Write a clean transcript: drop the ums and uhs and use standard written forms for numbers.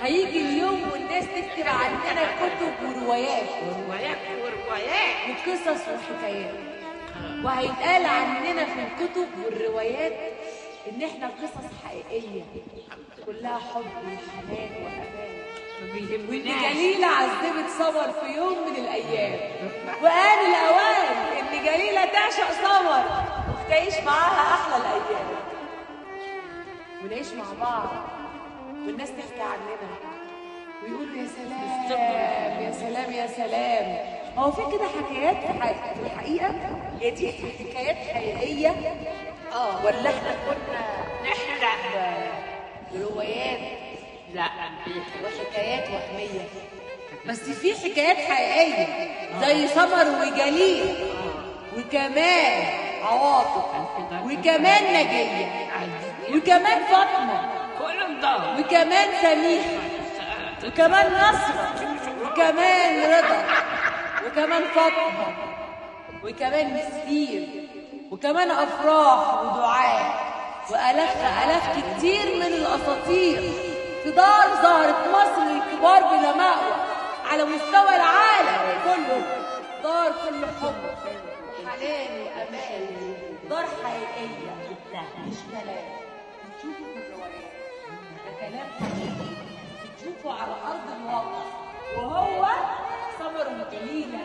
هيجي اليوم والناس تكتب عننا كتب وروايات وقصص وحكايات، وهيتقال عننا في الكتب والروايات ان احنا قصص حقيقيه كلها حب وحنان وامان. وان جليله عذبت سمر في يوم من الايام، وآن الاوان ان جليله تعشق سمر وتعيش معاها احلى الايام، ونعيش مع بعض والناس تحكي عننا ويقولوا يا سلام يا سلام يا سلام. هو في كده حكايات في الحقيقه؟ هي دي حكايات حقيقيه ولا احنا كنا نحلم بروايات لا وحكايات وهميه؟ بس في حكايات حقيقيه زي سمر وجليل وكمان عواطف وكمان نجيه وكمان فاطمه وكمان سميحه وكمان نصرة وكمان رضا وكمان فاطمه وكمان مسير وكمان افراح ودعاء والاف كتير من الاساطير في دار زهرة مصر الكبار بلا مأوى على مستوى العالم كله. دار كل حب وحنان وامان، دار حقيقيه مش كلام بتشوفه في الروايات، ده كلام حقيقي بتشوفه على ارض الواقع، وهو سمر وجليله